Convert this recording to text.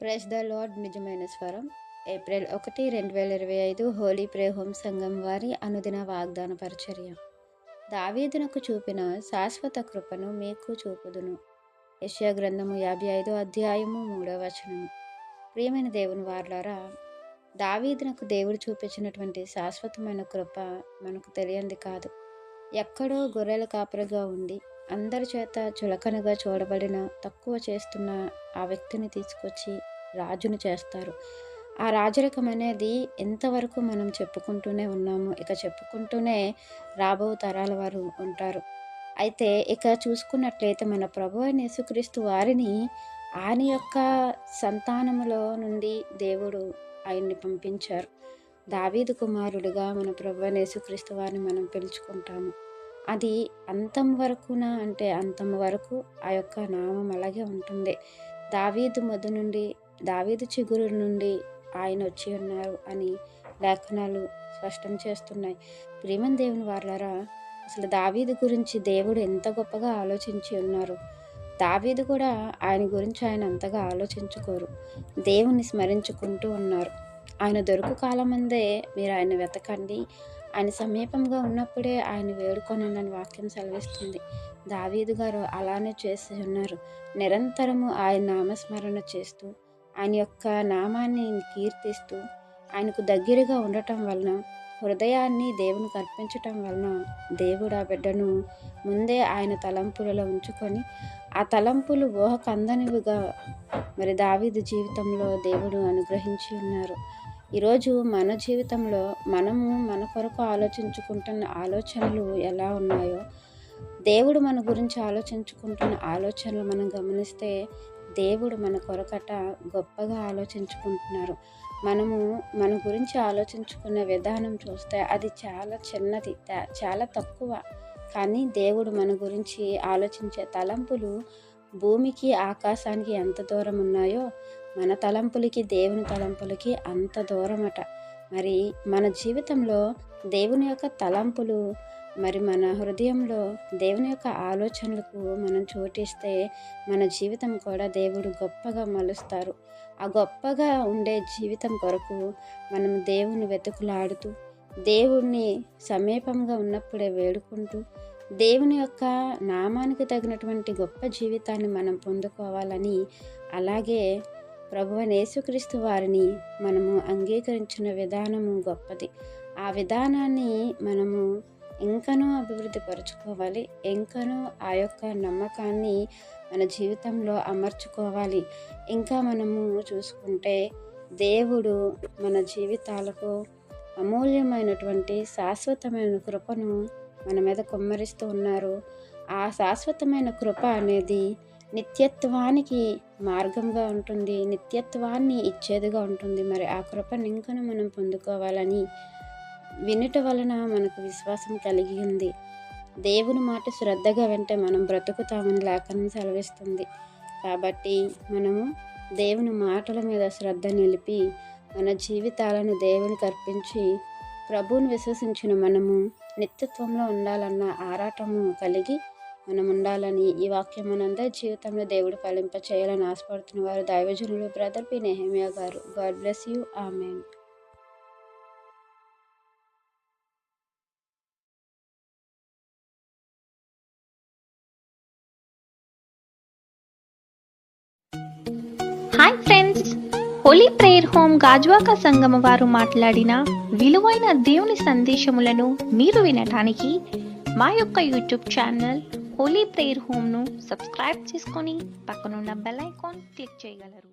Praise the lord. నిజమైన స్వరం. April 1, 2025 Holi prayer home సంఘం వారి అనుదిన వాగ్దాన పరిచర్య. దావీదునకు చూపిన శాశ్వత కృపను మీకు చూపుదును. యెషయా గ్రంథము 55 అధ్యాయము 3వ వచనము. ప్రియమైన దేవుని వారలారా, దావీదునకు దేవుడు చూపించినటువంటి శాశ్వతమైన కృప మనకు తెలియంది కాదు. ఎక్కడో గొర్రెల కాపరిగా ఉండి అందరి చేత చులకనగా చూడబడిన, తక్కువ చేస్తున్న ఆ వ్యక్తిని తీసుకొచ్చి రాజును చేస్తారు. ఆ రాజరికం అనేది ఎంతవరకు మనం చెప్పుకుంటూనే ఉన్నాము. ఇక చెప్పుకుంటూనే రాబో తరాల వారు ఉంటారు. అయితే ఇక చూసుకున్నట్లయితే మన ప్రభువైన యేసుక్రీస్తు వారిని ఆయన యొక్క సంతానములో నుండి దేవుడు ఆయన్ని పంపించారు. దావీదు కుమారుడిగా మన ప్రభువైన యేసుక్రీస్తు వారిని మనం పిలుచుకుంటాము. అది అంతం వరకున అంటే అంతం వరకు ఆ యొక్క నామం అలాగే ఉంటుంది. దావీదు మొద నుండి, దావీదు చిగురు నుండి ఆయన వచ్చి ఉన్నారు అని లేఖనాలు స్పష్టం చేస్తున్నాయి. ప్రియమైన దేవుని వారలారా, అసలు దావీదు గురించి దేవుడు ఎంత గొప్పగా ఆలోచించి ఉన్నారు. దావీదు కూడా ఆయన గురించి ఆయన అంతగా ఆలోచించుకోరు. దేవుని స్మరించుకుంటూ ఉన్నారు. ఆయన దొరుకు కాలమందే మీరు ఆయన వెతకండి, ఆయన సమీపంగా ఉన్నప్పుడే ఆయన వేడుకొనండి అని వాక్యం సెలవిస్తుంది. దావీదు గారు అలానే చేసి ఉన్నారు. నిరంతరము ఆయన నామస్మరణ చేస్తూ, ఆయన యొక్క నామాన్ని కీర్తిస్తూ, ఆయనకు దగ్గరగా ఉండటం వలన, హృదయాన్ని దేవునికి అర్పించటం వలన దేవుడు ఆ బిడ్డను ముందే ఆయన తలంపులలో ఉంచుకొని, ఆ తలంపులు ఊహకు అందనివిగా మరి దావీదు జీవితంలో దేవుడు అనుగ్రహించి ఉన్నారు. ఈరోజు మన జీవితంలో మనము మన కొరకు ఆలోచించుకుంటున్న ఆలోచనలు ఎలా ఉన్నాయో, దేవుడు మన గురించి ఆలోచించుకుంటున్న ఆలోచనలు మనం గమనిస్తే, దేవుడు మన కొరకట గొప్పగా ఆలోచించుకుంటున్నారు. మనము మన గురించి ఆలోచించుకున్న విధానం చూస్తే అది చాలా చిన్నది, చాలా తక్కువ. కానీ దేవుడు మన గురించి ఆలోచించే తలంపులు భూమికి ఆకాశానికి ఎంత దూరం ఉన్నాయో, మన తలంపులకి దేవుని తలంపులకి అంత దూరమట. మరి మన జీవితంలో దేవుని యొక్క తలంపులు, మరి మన హృదయంలో దేవుని యొక్క ఆలోచనలకు మనం చోటిస్తే మన జీవితం కూడా దేవుడు గొప్పగా మలుస్తారు. ఆ గొప్పగా ఉండే జీవితం కొరకు మనం దేవుని వెతుకులాడుతూ, దేవుణ్ణి సమీపంగా ఉన్నప్పుడే వేడుకుంటూ, దేవుని యొక్క నామానికి తగినటువంటి గొప్ప జీవితాన్ని మనం పొందుకోవాలని, అలాగే ప్రభువైన యేసుక్రీస్తు వారిని మనము అంగీకరించిన విధానము గొప్పది. ఆ విధానాన్ని మనము ఇంకనూ అభివృద్ధి పరుచుకోవాలి. ఇంకనూ ఆ యొక్క నమ్మకాన్ని మన జీవితంలో అమర్చుకోవాలి. ఇంకా మనము చూసుకుంటే, దేవుడు మన జీవితాలకు అమూల్యమైనటువంటి శాశ్వతమైన కృపను మన మీద కుమ్మరిస్తూ ఉన్నారు. ఆ శాశ్వతమైన కృప అనేది నిత్యత్వానికి మార్గంగా ఉంటుంది, నిత్యత్వాన్ని ఇచ్చేదిగా ఉంటుంది. మరి ఆ కృపను ఇంకను మనం పొందుకోవాలని వినుట వలన మనకు విశ్వాసం కలిగి ఉంది. దేవుని మాట శ్రద్ధగా వింటే మనం బ్రతుకుతామని లేఖనం సెలవిస్తుంది. కాబట్టి మనము దేవుని మాటల మీద శ్రద్ధ నిలిపి మన జీవితాలను దేవునికి అర్పించి, ప్రభువుని విశ్వసించిన మనము నిత్యత్వంలో ఉండాలన్న ఆరాటము కలిగి మనం ఉండాలని, ఈ వాక్యం మనందరి జీవితంలో దేవుడు ఫలింప చేయాలని ఆశపడుతున్న వారు దైవజనులు బ్రదర్ పి. నెహెమియా గారు. God bless you. Amen. Hi friends, Holi prayer home Gajuwaka సంగమ వారు మాట్లాడిన విలువైన దేవుని సందేశములను మీరు వినటానికి మా యొక్క యూట్యూబ్ ఛానల్ హోలీ ప్రేయర్ హోమ్ను సబ్స్క్రైబ్ చేసుకొని పక్కనున్న బెల్ ఐకాన్ క్లిక్ చేయగలరు.